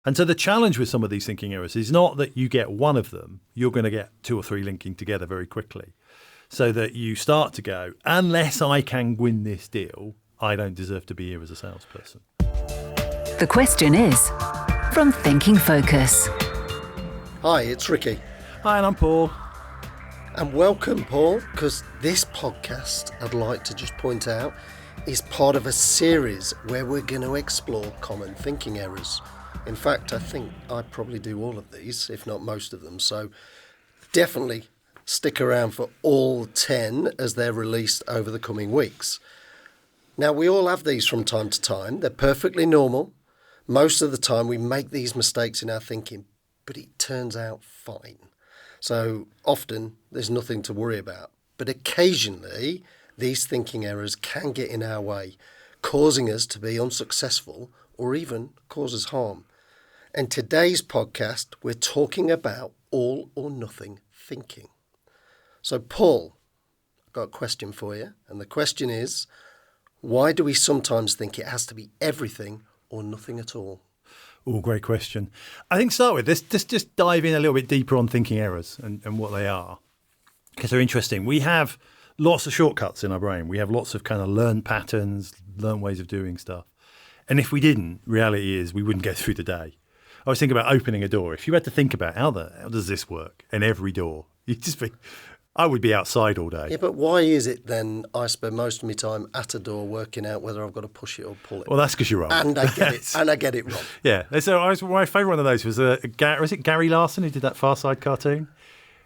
And so the challenge with some of these thinking errors is not that you get one of them, you're going to get two or three linking together very quickly. So that you start to go, unless I can win this deal, I don't deserve to be here as a salesperson. The question is from Thinking Focus. Hi, it's Ricky. Hi, and I'm Paul. And welcome, Paul, because this podcast, I'd like to just point out, is part of a series where we're going to explore common thinking errors. In fact, I think I probably do all of these, if not most of them. So definitely stick around for all 10 as they're released over the coming weeks. Now, we all have these from time to time. They're perfectly normal. Most of the time we make these mistakes in our thinking, but it turns out fine. So often there's nothing to worry about. But occasionally these thinking errors can get in our way, causing us to be unsuccessful or even cause us harm. And today's podcast, we're talking about all or nothing thinking. So Paul, I've got a question for you. And the question is, why do we sometimes think it has to be everything or nothing at all? Oh, great question. I think to start with, let's just dive in a little bit deeper on thinking errors and what they are, because they're interesting. We have lots of shortcuts in our brain. We have lots of kind of learned patterns, learned ways of doing stuff. And if we didn't, reality is we wouldn't get through the day. I was thinking about opening a door. If you had to think about how does this work in every door, I would be outside all day. Yeah, but why is it then I spend most of my time at a door working out whether I've got to push it or pull it? Well, that's because you're wrong. And I get it wrong. Yeah. So my favourite one of those was was it Gary Larson who did that Far Side cartoon?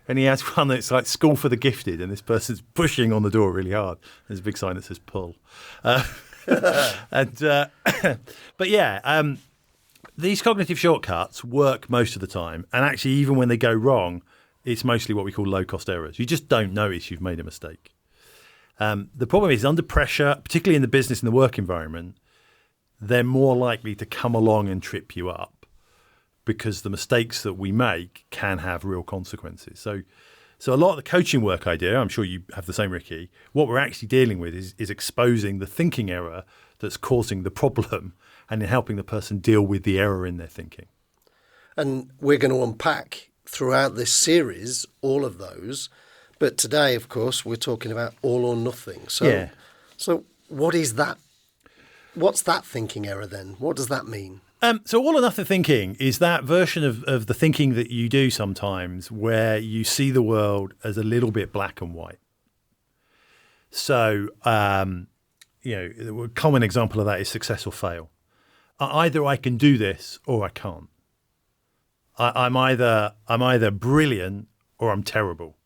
And he has one that's like School for the Gifted, and this person's pushing on the door really hard. There's a big sign that says pull. But yeah, these cognitive shortcuts work most of the time. And actually, even when they go wrong, it's mostly what we call low-cost errors. You just don't notice you've made a mistake. The problem is under pressure, particularly in the business and the work environment, they're more likely to come along and trip you up because the mistakes that we make can have real consequences. So a lot of the coaching work I do, I'm sure you have the same, Ricky, what we're actually dealing with is exposing the thinking error that's causing the problem and in helping the person deal with the error in their thinking. And we're going to unpack throughout this series all of those. But today, of course, we're talking about all or nothing. So what is that? What's that thinking error then? What does that mean? So all or nothing thinking is that version of the thinking that you do sometimes where you see the world as a little bit black and white. So, a common example of that is success or fail. Either I can do this or I can't. I'm either brilliant or I'm terrible.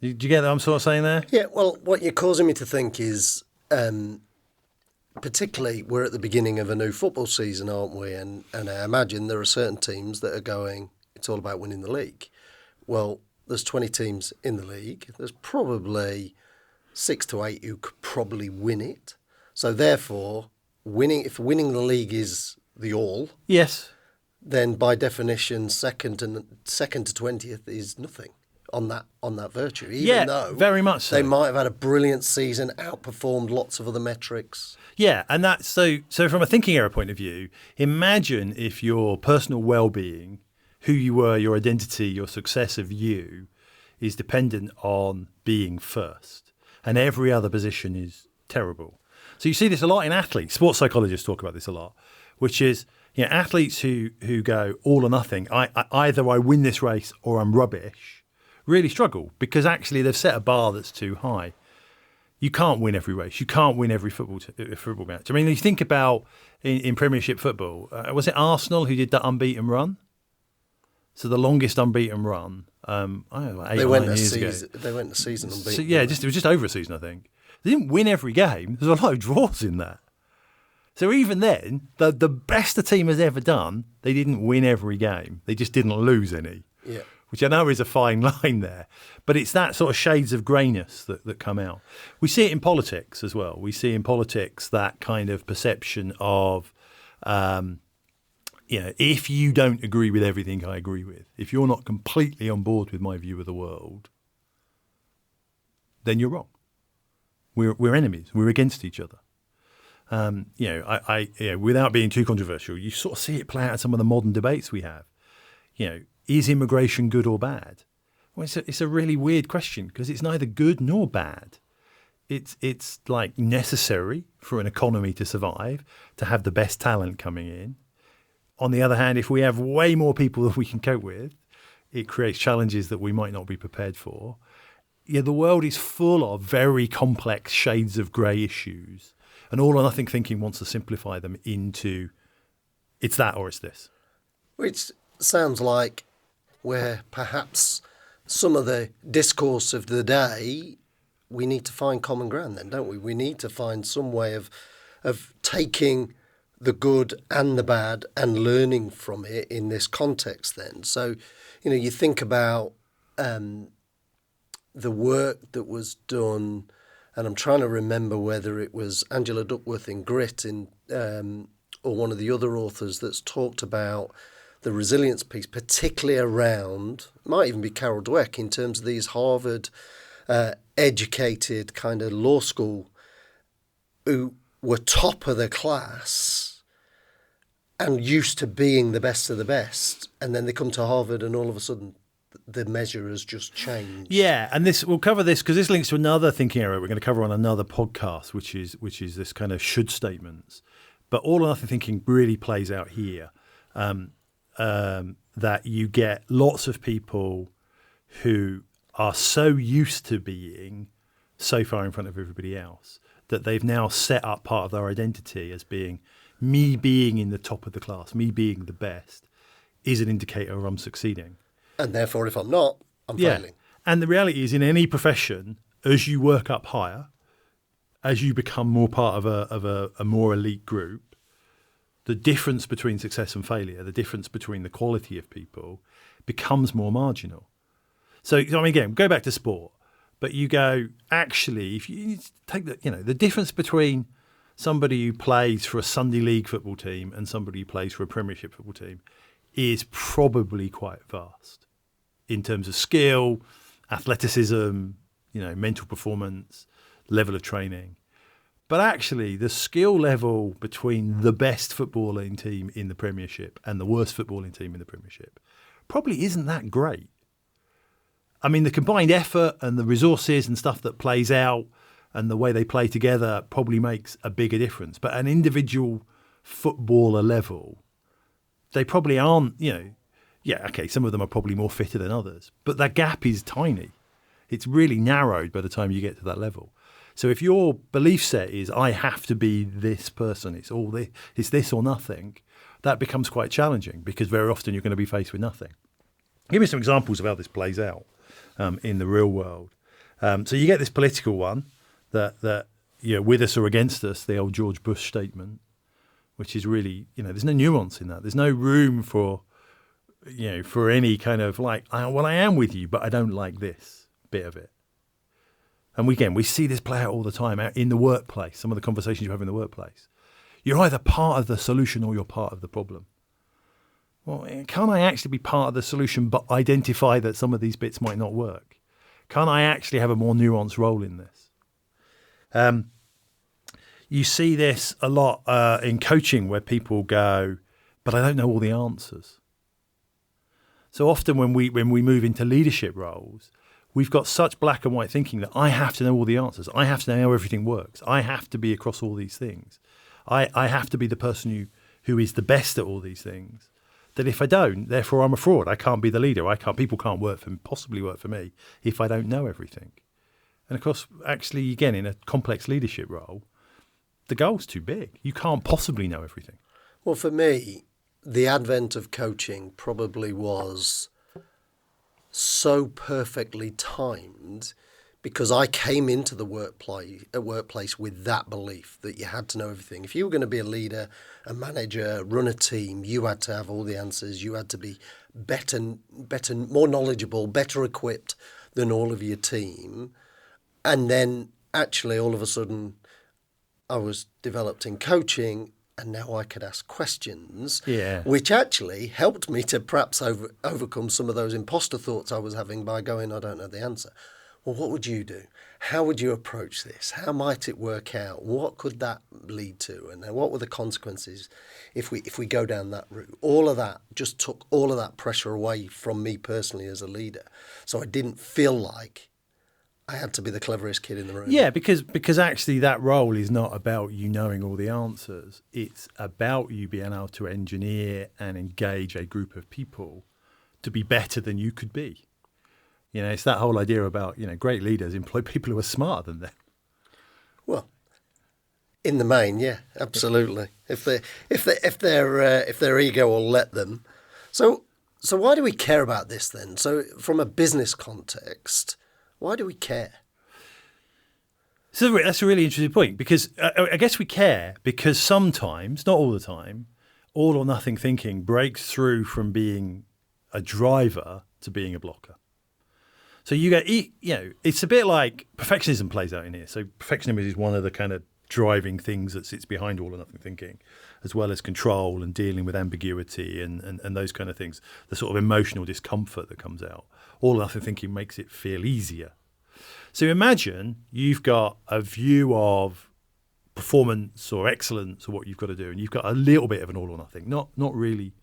Do you get what I'm sort of saying there? Yeah, well, what you're causing me to think is, particularly we're at the beginning of a new football season, aren't we? And I imagine there are certain teams that are going, it's all about winning the league. Well, there's 20 teams in the league. There's probably 6 to 8 who could probably win it. So therefore, if winning the league is the all, yes, then by definition, second to 20th is nothing on that virtue. Even though very much so. They might have had a brilliant season, outperformed lots of other metrics. Yeah, and that's so from a thinking error point of view, imagine if your personal well-being, who you were, your identity, your success of you, is dependent on being first, and every other position is terrible. So you see this a lot in athletes. Sports psychologists talk about this a lot, which is athletes who go all or nothing. Either I win this race or I'm rubbish. Really struggle because actually they've set a bar that's too high. You can't win every race. You can't win every football match. I mean, you think about in Premiership football, was it Arsenal who did that unbeaten run? So the longest unbeaten run, I don't know, 8 or 9 years ago. They went a season unbeaten. So, it was just over a season, I think. They didn't win every game. There's a lot of draws in that. So even then, the best the team has ever done, they didn't win every game. They just didn't lose any. Yeah. Which I know is a fine line there. But it's that sort of shades of greyness that come out. We see it in politics as well. We see in politics that kind of perception of, if you don't agree with everything I agree with, if you're not completely on board with my view of the world, then you're wrong. We're enemies. We're against each other. Without being too controversial, you sort of see it play out in some of the modern debates we have. Is immigration good or bad? Well, it's a really weird question because it's neither good nor bad. It's like necessary for an economy to survive, to have the best talent coming in. On the other hand, if we have way more people than we can cope with, it creates challenges that we might not be prepared for. Yeah, the world is full of very complex shades of grey issues, and all or nothing thinking wants to simplify them into it's that or it's this. Which sounds like where perhaps some of the discourse of the day, we need to find common ground then, don't we? We need to find some way of taking the good and the bad and learning from it in this context then. So, you think about the work that was done, and I'm trying to remember whether it was Angela Duckworth in Grit or one of the other authors that's talked about the resilience piece, particularly around, might even be Carol Dweck, in terms of these Harvard educated kind of law school who were top of the class and used to being the best of the best, and then they come to Harvard and all of a sudden the measure has just changed. Yeah, and we'll cover this because this links to another thinking area we're going to cover on another podcast, which is this kind of should statements. But all or nothing thinking really plays out here. That you get lots of people who are so used to being so far in front of everybody else that they've now set up part of their identity as being me being in the top of the class, me being the best is an indicator of I'm succeeding. And therefore, if I'm not, I'm failing. And the reality is in any profession, as you work up higher, as you become more part of a more elite group, the difference between success and failure, the difference between the quality of people becomes more marginal. So, again, go back to sport, but you go, actually, if you take the difference between somebody who plays for a Sunday league football team and somebody who plays for a Premiership football team is probably quite vast in terms of skill, athleticism, mental performance, level of training. But actually, the skill level between the best footballing team in the Premiership and the worst footballing team in the Premiership probably isn't that great. I mean, the combined effort and the resources and stuff that plays out and the way they play together probably makes a bigger difference. But at an individual footballer level, they probably aren't, some of them are probably more fitter than others. But that gap is tiny. It's really narrowed by the time you get to that level. So if your belief set is I have to be this person, it's this or nothing, that becomes quite challenging because very often you're going to be faced with nothing. Give me some examples of how this plays out in the real world. So you get this political one that with us or against us, the old George Bush statement, which is really, there's no nuance in that. There's no room for any kind of I am with you, but I don't like this bit of it. And we see this play out all the time out in the workplace, some of the conversations you have in the workplace. You're either part of the solution or you're part of the problem. Well, can't I actually be part of the solution but identify that some of these bits might not work? Can't I actually have a more nuanced role in this? You see this a lot in coaching where people go, but I don't know all the answers. So often when we move into leadership roles, we've got such black and white thinking that I have to know all the answers. I have to know how everything works. I have to be across all these things. I have to be the person who is the best at all these things. That if I don't, therefore I'm a fraud. I can't be the leader. People can't possibly work for me if I don't know everything. And of course, actually, again, in a complex leadership role, the goal's too big. You can't possibly know everything. Well, for me, the advent of coaching probably was so perfectly timed because I came into the workplace with that belief that you had to know everything. If you were going to be a leader, a manager, run a team, you had to have all the answers. You had to be better, more knowledgeable, better equipped than all of your team. And then actually all of a sudden I was developed in coaching and now I could ask questions, which actually helped me to perhaps overcome some of those imposter thoughts I was having by going, I don't know the answer. well, what would you do? How would you approach this? How might it work out? What could that lead to? And what were the consequences if we go down that route? All of that just took all of that pressure away from me personally as a leader. So I didn't feel like I had to be the cleverest kid in the room. Yeah, because actually that role is not about you knowing all the answers. It's about you being able to engineer and engage a group of people to be better than you could be. You know, it's that whole idea about, great leaders employ people who are smarter than them. Well, in the main, yeah, absolutely. If their ego will let them. So why do we care about this then? So from a business context, why do we care? So that's a really interesting point, because I guess we care because sometimes, not all the time, all or nothing thinking breaks through from being a driver to being a blocker. So it's a bit like perfectionism plays out in here. So perfectionism is one of the kind of driving things that sits behind all or nothing thinking, as well as control and dealing with ambiguity and those kind of things, the sort of emotional discomfort that comes out. All or nothing thinking makes it feel easier. So imagine you've got a view of performance or excellence or what you've got to do, and you've got a little bit of an all or nothing, not really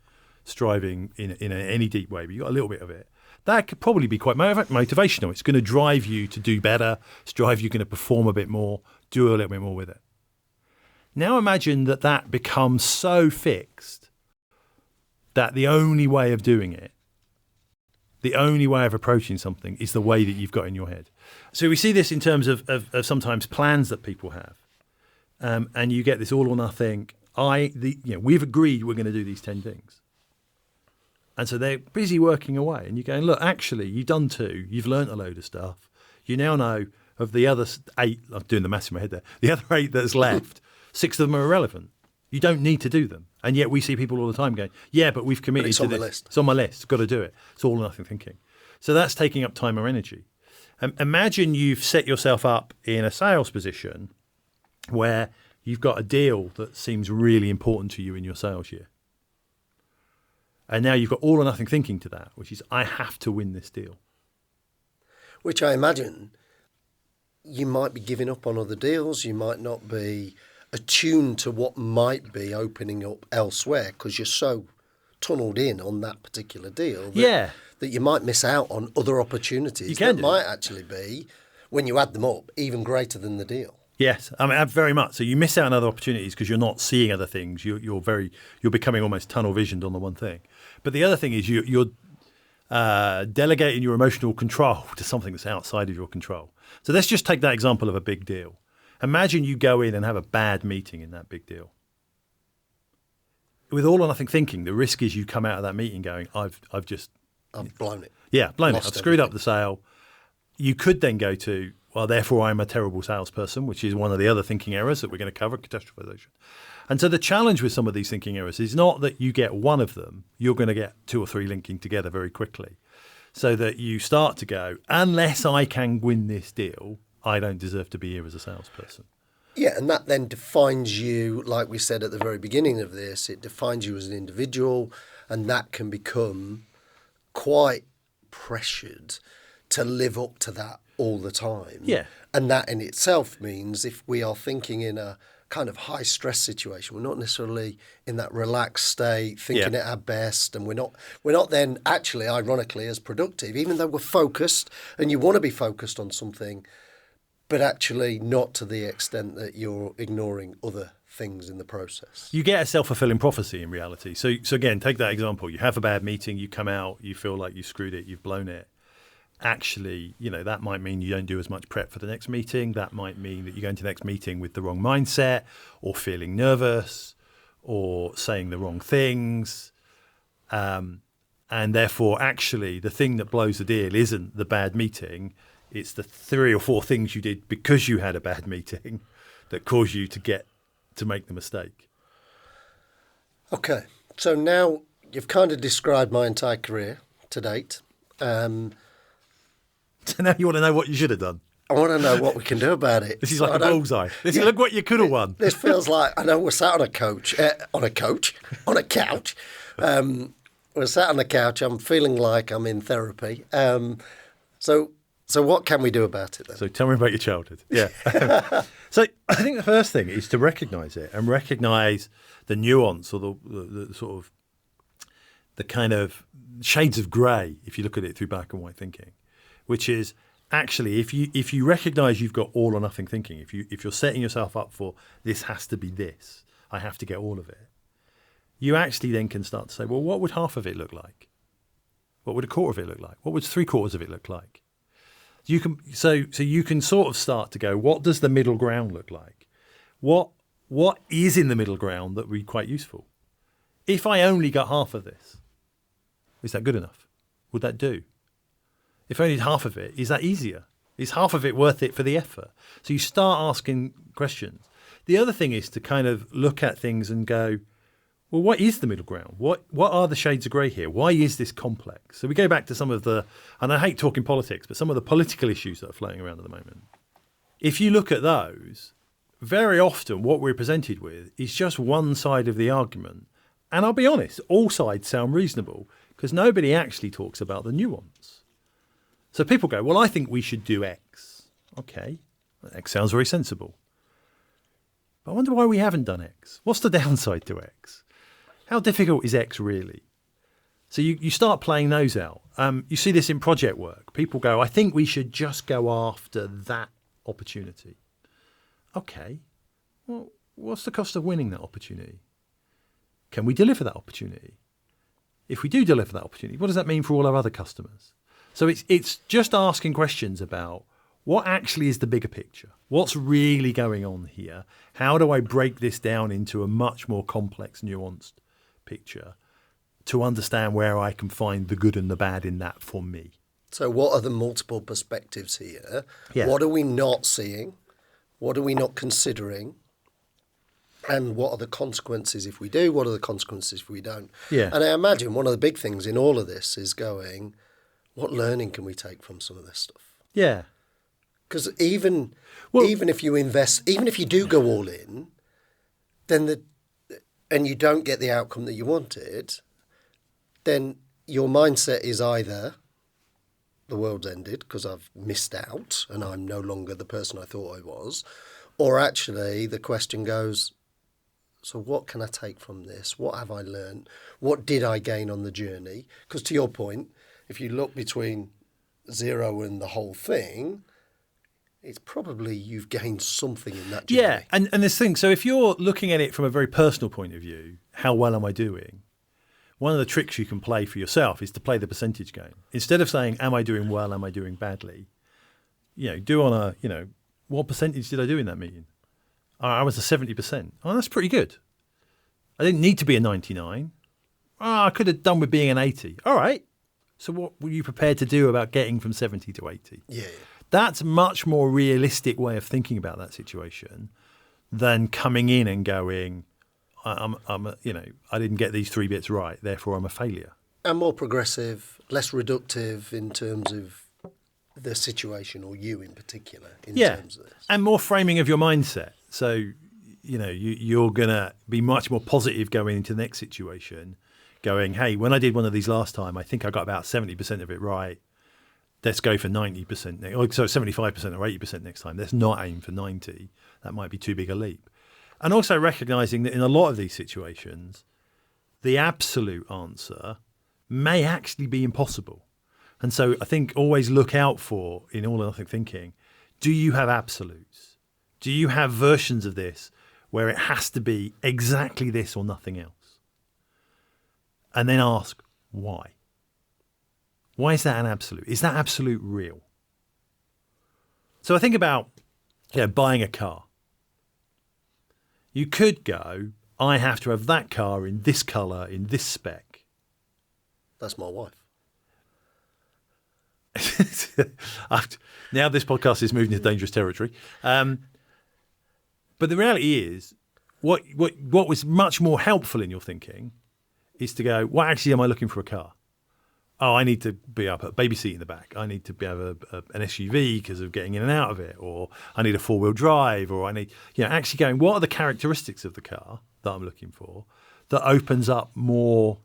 striving in any deep way, but you've got a little bit of it. That could probably be quite motivational. It's going to drive you to do better. It's drive you going to perform a bit more, do a little bit more with it. Now imagine that becomes so fixed that the only way of doing it, the only way of approaching something is the way that you've got in your head. So we see this in terms of sometimes plans that people have. And you get this all or nothing. We've agreed we're going to do these 10 things. And so they're busy working away, and you're going, look, actually, you've done 2. You've learnt a load of stuff. You now know of the other 8, I'm doing the maths in my head there, the other 8 that's left, 6 of them are irrelevant. You don't need to do them. And yet we see people all the time going, yeah, but we've committed to this. It's on my list. It's on my list. Got to do it. It's all or nothing thinking. So that's taking up time or energy. Imagine you've set yourself up in a sales position where you've got a deal that seems really important to you in your sales year. And now you've got all or nothing thinking to that, which is, I have to win this deal. Which I imagine you might be giving up on other deals. You might not be attuned to what might be opening up elsewhere because you're so tunneled in on that particular deal that you might miss out on other opportunities that might actually be, when you add them up, even greater than the deal. Yes, I mean, very much. So you miss out on other opportunities because you're not seeing other things. You're becoming almost tunnel visioned on the one thing. But the other thing is you're delegating your emotional control to something that's outside of your control. So let's just take that example of a big deal. Imagine you go in and have a bad meeting in that big deal. With all or nothing thinking, the risk is you come out of that meeting going, I've blown it. Yeah, blown it. Lost I've screwed up everything. the sale. You could then go to, well, therefore I'm a terrible salesperson, which is one of the other thinking errors that we're going to cover, catastrophization. And so the challenge with some of these thinking errors is not that you get one of them, you're going to get 2 or 3 linking together very quickly. So that you start to go, unless I can win this deal, I don't deserve to be here as a salesperson. Yeah, and that then defines you, like we said at the very beginning of this, it defines you as an individual, and that can become quite pressured to live up to that all the time. Yeah. And that in itself means if we are thinking in a kind of high stress situation, we're not necessarily in that relaxed state, thinking at our best, and we're not then actually, ironically, as productive, even though we're focused and you want to be focused on something, but actually not to the extent that you're ignoring other things in the process. You get a self-fulfilling prophecy in reality. So again, take that example. You have a bad meeting, you come out, you feel like you screwed it, you've blown it. Actually, that might mean you don't do as much prep for the next meeting. That might mean that you go into the next meeting with the wrong mindset, or feeling nervous, or saying the wrong things. And therefore, actually, the thing that blows the deal isn't the bad meeting. It's the 3 or 4 things you did because you had a bad meeting that caused you to make the mistake. Okay, so now you've kind of described my entire career to date. So now you want to know what you should have done. I want to know what we can do about it. This is like a bullseye. Look what you could have won. This feels like, I know we're sat on a couch. We're sat on a couch. I'm feeling like I'm in therapy. So So what can we do about it then? So tell me about your childhood. Yeah. So I think the first thing is to recognise it and recognise the nuance or the sort of the kind of shades of grey, if you look at it through black and white thinking, which is actually if you recognise you've got all or nothing thinking, if you're setting yourself up for this has to be this, I have to get all of it, you actually then can start to say, well, what would half of it look like? What would a quarter of it look like? What would 3/4 of it look like? You can so you can sort of start to go, what does the middle ground look like? What is in the middle ground that would be quite useful? If I only got half of this, is that good enough? Would that do? If only half of it, is that easier? Is half of it worth it for the effort? So you start asking questions. The other thing is to kind of look at things and go, well, what is the middle ground? What are the shades of grey here? Why is this complex? So we go back to some of the, and I hate talking politics, but some of the political issues that are floating around at the moment. If you look at those, very often what we're presented with is just one side of the argument. And I'll be honest, all sides sound reasonable because nobody actually talks about the nuance. So people go, well, I think we should do X. Okay, X sounds very sensible. But I wonder why we haven't done X. What's the downside to X? How difficult is X really? So you start playing those out. You see this in project work. People go, I think we should just go after that opportunity. Okay, well, what's the cost of winning that opportunity? Can we deliver that opportunity? If we do deliver that opportunity, what does that mean for all our other customers? So it's just asking questions about what actually is the bigger picture? What's really going on here? How do I break this down into a much more complex, nuanced picture to understand where I can find the good and the bad in that for me? So what are the multiple perspectives here? Yeah. What are we not seeing? What are we not considering? And what are the consequences if we do? What are the consequences if we don't? Yeah. And I imagine one of the big things in all of this is going, what learning can we take from some of this stuff? Yeah. Because even if you invest, even if you do go all in, then and you don't get the outcome that you wanted, then your mindset is either the world's ended because I've missed out and I'm no longer the person I thought I was, or actually the question goes, so what can I take from this? What have I learned? What did I gain on the journey? Because to your point, if you look between zero and the whole thing, it's probably you've gained something in that journey. Yeah, and this thing, so if you're looking at it from a very personal point of view, how well am I doing? One of the tricks you can play for yourself is to play the percentage game. Instead of saying, am I doing well, am I doing badly? Do on a, what percentage did I do in that meeting? I was a 70%. Oh, that's pretty good. I didn't need to be a 99. I could have done with being an 80. All right. So what were you prepared to do about getting from 70 to 80? Yeah. That's a much more realistic way of thinking about that situation than coming in and going, I didn't get these 3 bits right, therefore I'm a failure. And more progressive, less reductive in terms of the situation or you in particular in terms of this. And more framing of your mindset. So, you're going to be much more positive going into the next situation, going, hey, when I did one of these last time, I think I got about 70% of it right. Let's go for 90%, so 75% or 80% next time. Let's not aim for 90. That might be too big a leap. And also recognizing that in a lot of these situations, the absolute answer may actually be impossible. And so I think always look out for, in all or nothing thinking, do you have absolutes? Do you have versions of this where it has to be exactly this or nothing else? And then ask, why? Why is that an absolute? Is that absolute real? So I think about buying a car. You could go, I have to have that car in this colour, in this spec. That's my wife. Now this podcast is moving into dangerous territory. But the reality is, what was much more helpful in your thinking is to go, what actually am I looking for a car? Oh, I need to be up a baby seat in the back. I need to have an SUV because of getting in and out of it, or I need a 4-wheel drive, or I need, actually going, what are the characteristics of the car that I'm looking for that opens up more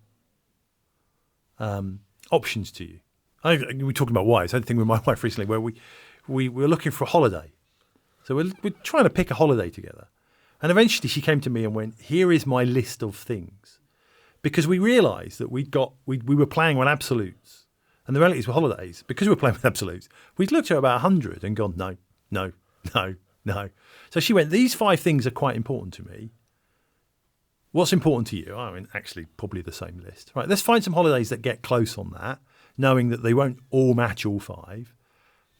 options to you? We're talking about wives. I had a thing with my wife recently where we were looking for a holiday. So we're trying to pick a holiday together. And eventually she came to me and went, here is my list of things. Because we realised that we were playing on absolutes. And the relatives were holidays. Because we were playing with absolutes, we'd looked at about 100 and gone, no. So she went, these 5 things are quite important to me. What's important to you? I mean, actually, probably the same list. Right, let's find some holidays that get close on that, knowing that they won't all match all 5.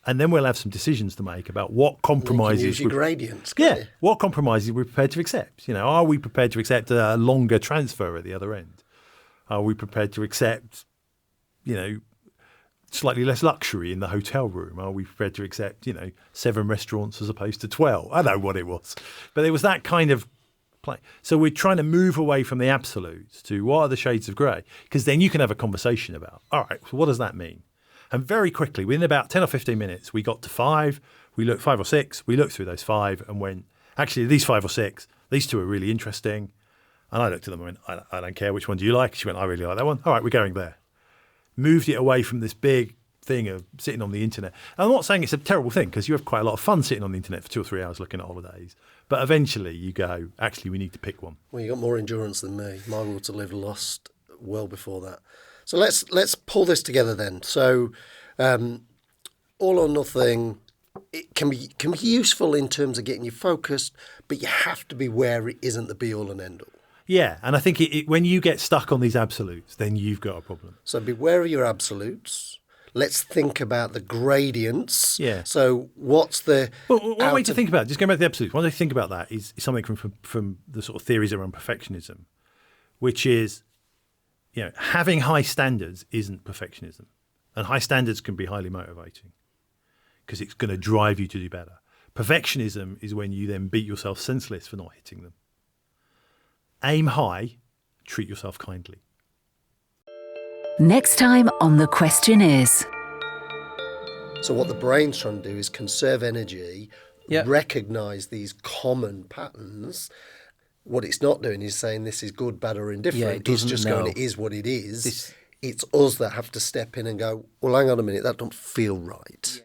And then we'll have some decisions to make about what compromises. You can use your gradients. Yeah, what compromises we're prepared to accept. Are we prepared to accept a longer transfer at the other end? Are we prepared to accept, slightly less luxury in the hotel room? Are we prepared to accept, 7 restaurants as opposed to 12? I don't know what it was. But it was that kind of play. So we're trying to move away from the absolutes to what are the shades of grey? Because then you can have a conversation about, all right, so what does that mean? And very quickly, within about 10 or 15 minutes, we got to 5. We looked 5 or 6. We looked through those 5 and went, actually, these 5 or 6, these 2 are really interesting. And I looked at them and went, I don't care. Which one do you like? She went, I really like that one. All right, we're going there. Moved it away from this big thing of sitting on the internet. And I'm not saying it's a terrible thing because you have quite a lot of fun sitting on the internet for 2 or 3 hours looking at holidays. But eventually you go, actually, we need to pick one. Well, you got more endurance than me. My will to live lost well before that. So let's pull this together then. So all or nothing, it can be useful in terms of getting you focused, but you have to be where it isn't the be all and end all. Yeah, and I think when you get stuck on these absolutes, then you've got a problem. So beware of your absolutes. Let's think about the gradients. Yeah. So what's the... Well, one way to think about it, just going back to the absolutes, one way to think about that is something from the sort of theories around perfectionism, which is, having high standards isn't perfectionism. And high standards can be highly motivating because it's going to drive you to do better. Perfectionism is when you then beat yourself senseless for not hitting them. Aim high, treat yourself kindly. Next time on The Question Is. So what the brain's trying to do is conserve energy, recognise these common patterns. What it's not doing is saying this is good, bad or indifferent. It's just going, it is what it is. It's us that have to step in and go, well, hang on a minute, that don't feel right.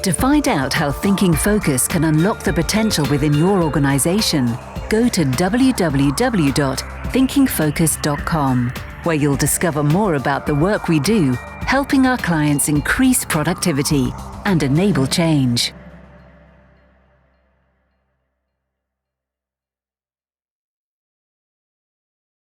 To find out how Thinking Focus can unlock the potential within your organisation, go to www.thinkingfocus.com, where you'll discover more about the work we do, helping our clients increase productivity and enable change.